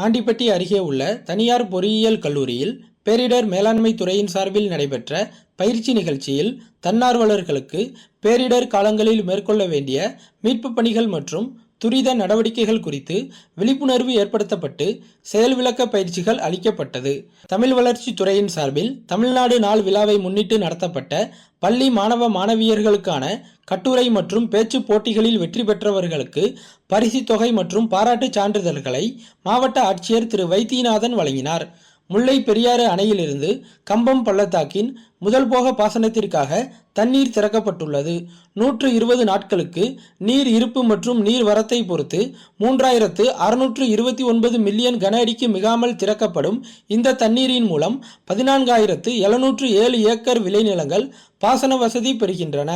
ஆண்டிப்பட்டி அருகே உள்ள தனியார் பொறியியல் கல்லூரியில் பேரிடர் மேலாண்மை துறையின் சார்பில் நடைபெற்ற பயிற்சி நிகழ்ச்சியில் தன்னார்வலர்களுக்கு பேரிடர் காலங்களில் மேற்கொள்ள வேண்டிய மீட்பு பணிகள் மற்றும் துரித நடவடிக்கைகள் குறித்து விழிப்புணர்வு ஏற்படுத்தப்பட்டு செயல் விளக்க பயிற்சிகள் அளிக்கப்பட்டது. தமிழ் வளர்ச்சி துறையின் சார்பில் தமிழ்நாடு நாள் விழாவை முன்னிட்டு நடத்தப்பட்ட பள்ளி மாணவ மாணவியர்களுக்கான கட்டுரை மற்றும் பேச்சு போட்டிகளில் வெற்றி பெற்றவர்களுக்கு பரிசு தொகை மற்றும் பாராட்டு சான்றிதழ்களை மாவட்ட ஆட்சியர் திரு வைத்தியநாதன் வழங்கினார். முல்லை பெரியாறு அணையிலிருந்து கம்பம் பள்ளத்தாக்கின் முதல் போக பாசனத்திற்காக தண்ணீர் திறக்கப்பட்டுள்ளது. 120 நாட்களுக்கு நீர் இருப்பு மற்றும் நீர் வரத்தை பொறுத்து 3629 மில்லியன் கன அடிக்கு மிகாமல் திறக்கப்படும் இந்த தண்ணீரின் மூலம் 14,707 ஏக்கர் விளைநிலங்கள் பாசன வசதி பெறுகின்றன.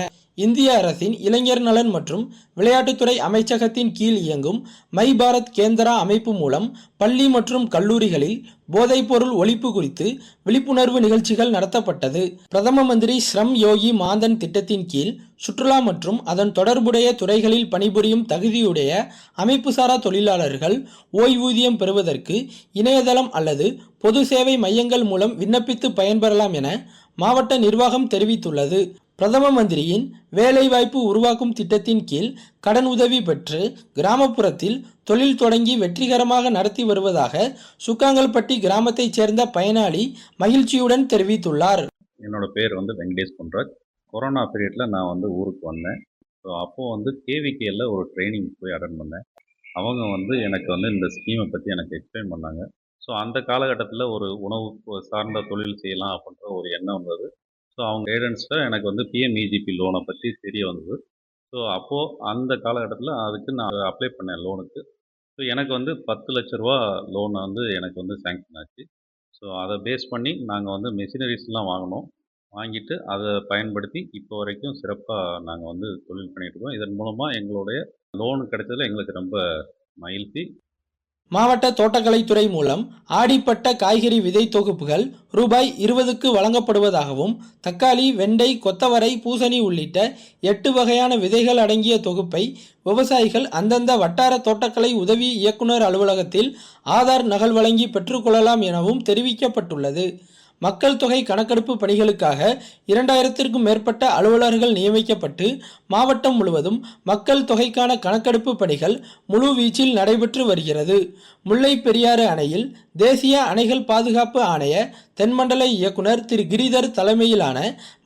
இந்திய அரசின் இளைஞர் நலன் மற்றும் விளையாட்டுத்துறை அமைச்சகத்தின் கீழ் இயங்கும் மை பாரத் கேந்திரா அமைப்பு மூலம் பள்ளி மற்றும் கல்லூரிகளில் போதைப்பொருள் ஒழிப்பு குறித்து விழிப்புணர்வு நிகழ்ச்சிகள் நடத்தப்பட்டது. பிரதம மந்திரி ஸ்ரம் யோகி மாந்தன் திட்டத்தின் கீழ் சுற்றுலா மற்றும் அதன் தொடர்புடைய துறைகளில் பணிபுரியும் தகுதியுடைய அமைப்புசாரா தொழிலாளர்கள் ஓய்வூதியம் பெறுவதற்கு இணையதளம் அல்லது பொது சேவை மையங்கள் மூலம் விண்ணப்பித்து பயன்பெறலாம் என மாவட்ட நிர்வாகம் தெரிவித்துள்ளது. பிரதம மந்திரியின் வேலைவாய்ப்பு உருவாக்கும் திட்டத்தின் கீழ் கடன் உதவி பெற்று கிராமப்புறத்தில் தொழில் தொடங்கி வெற்றிகரமாக நடத்தி வருவதாக சுக்காங்கல்பட்டி கிராமத்தைச் சேர்ந்த பயனாளி மகிழ்ச்சியுடன் தெரிவித்துள்ளார். என்னோட பேர் வெங்கடேஷ் பொன்ராஜ். கொரோனா பீரியடில் நான் ஊருக்கு வந்தேன். ஸோ அப்போது கேவிகேயில் ஒரு ட்ரைனிங் போய் அட்டன் பண்ணேன். அவங்க எனக்கு இந்த ஸ்கீமை பற்றி எனக்கு எக்ஸ்பிளைன் பண்ணாங்க. ஸோ அந்த காலகட்டத்தில் ஒரு உணவு சார்ந்த தொழில் செய்யலாம் அப்படின்ற ஒரு எண்ணம் வந்தது. ஸோ அவங்க கைடன்ஸில் எனக்கு பிஎம்இஜிபி லோனை பற்றி தெரிய வந்தது. ஸோ அப்போது அந்த காலகட்டத்தில் அதுக்கு நான் அப்ளை பண்ணேன் லோனுக்கு. ஸோ எனக்கு 10 லட்ச ரூபா லோனை எனக்கு சேங்க்ஷன் ஆச்சு. ஸோ அதை பேஸ் பண்ணி நாங்கள் மெஷினரிஸ்லாம் வாங்கினோம். வாங்கிட்டு அதை பயன்படுத்தி இப்போ வரைக்கும் சிறப்பாக நாங்கள் தொழில் பண்ணிகிட்ருக்கோம். இதன் மூலமாக எங்களுடைய லோன் கிடைச்சதில் எங்களுக்கு ரொம்ப மகிழ்ச்சி. மாவட்ட தோட்டக்கலைத்துறை மூலம் ஆடிப்பட்ட காய்கறி விதை தொகுப்புகள் ரூபாய் 20க்கு வழங்கப்படுவதாகவும் தக்காளி, வெண்டை, கொத்தவரை, பூசணி உள்ளிட்ட 8 வகையான விதைகள் அடங்கிய தொகுப்பை விவசாயிகள் அந்தந்த வட்டார தோட்டக்கலை உதவி இயக்குனர் அலுவலகத்தில் ஆதார் நகல் வழங்கி பெற்றுக்கொள்ளலாம் எனவும் தெரிவிக்கப்பட்டுள்ளது. மக்கள் தொகை கணக்கெடுப்பு பணிகளுக்காக 2000த்திற்கும் மேற்பட்ட அலுவலர்கள் நியமிக்கப்பட்டு மாவட்டம் முழுவதும் மக்கள் தொகைக்கான கணக்கெடுப்பு பணிகள் முழு வீச்சில் நடைபெற்று வருகிறது. முல்லை பெரியாறு அணையில் தேசிய அணைகள் பாதுகாப்பு ஆணைய தென்மண்டல இயக்குனர் திரு கிரிதர் தலைமையிலான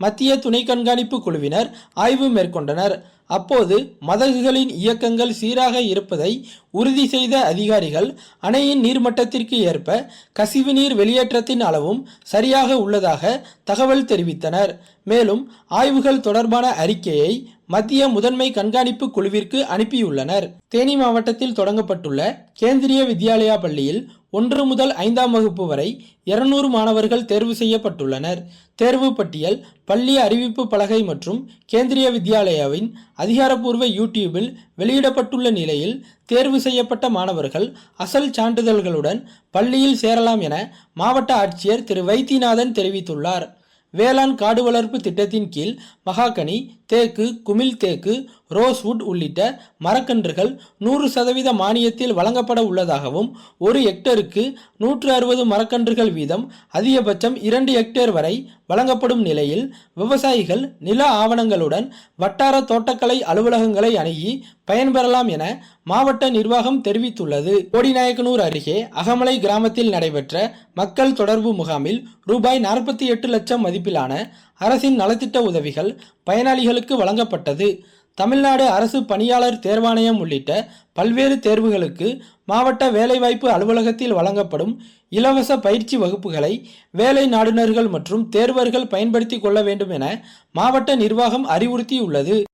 மத்திய துணை கண்காணிப்பு குழுவினர் ஆய்வு மேற்கொண்டனர். அப்போது மதகுகளின் இயக்கங்கள் சீராக இருப்பதை உறுதி செய்த அதிகாரிகள் அணையின் நீர்மட்டத்திற்கு ஏற்ப கசிவு நீர் வெளியேற்றத்தின் அளவும் சரியாக உள்ளதாக தகவல் தெரிவித்தனர். மேலும் ஆய்வுகள் தொடர்பான அறிக்கையை மத்திய முதன்மை கண்காணிப்பு குழுவிற்கு அனுப்பியுள்ளனர். தேனி மாவட்டத்தில் தொடங்கப்பட்டுள்ள கேந்திரிய வித்யாலயா பள்ளியில் 1 முதல் 5ஆம் வகுப்பு வரை 200 மாணவர்கள் தேர்வு செய்யப்பட்டுள்ளனர். தேர்வு பட்டியல் பள்ளி அறிவிப்பு பலகை மற்றும் கேந்திரிய வித்யாலயாவின் அதிகாரப்பூர்வ யூடியூபில் வெளியிடப்பட்டுள்ள நிலையில் தேர்வு செய்யப்பட்ட மாணவர்கள் அசல் சான்றிதழ்களுடன் பள்ளியில் சேரலாம் என மாவட்ட ஆட்சியர் திரு வைத்தியநாதன் தெரிவித்துள்ளார். வேளாண் காடு வளர்ப்பு திட்டத்தின் கீழ் மகாகனி, தேக்கு, குமிழ் தேக்கு, ரோஸ்வுட் உள்ளிட்ட மரக்கன்றுகள் 100% மானியத்தில் வழங்கப்பட உள்ளதாகவும் 1 ஹெக்டருக்கு 160 மரக்கன்றுகள் வீதம் அதிகபட்சம் 2 ஹெக்டேர் வரை வழங்கப்படும் நிலையில் விவசாயிகள் நில ஆவணங்களுடன் வட்டார தோட்டக்கலை அலுவலகங்களை அணுகி பயன்பெறலாம் என மாவட்ட நிர்வாகம் தெரிவித்துள்ளது. கோடிநாயக்கனூர் அருகே அகமலை கிராமத்தில் நடைபெற்ற மக்கள் தொடர்பு முகாமில் ரூபாய் 48 லட்சம் மதிப்பிலான அரசின் நலத்திட்ட உதவிகள் பயனாளிகளுக்கு வழங்கப்பட்டது. தமிழ்நாடு அரசு பணியாளர் தேர்வாணையம் உள்ளிட்ட பல்வேறு தேர்வுகளுக்கு மாவட்ட வேலைவாய்ப்பு அலுவலகத்தில் வழங்கப்படும் இலவச பயிற்சி வகுப்புகளை வேலை நாடுனர்கள் மற்றும் தேர்வர்கள் பயன்படுத்திக் கொள்ள வேண்டும் என மாவட்ட நிர்வாகம் அறிவுறுத்தியுள்ளது.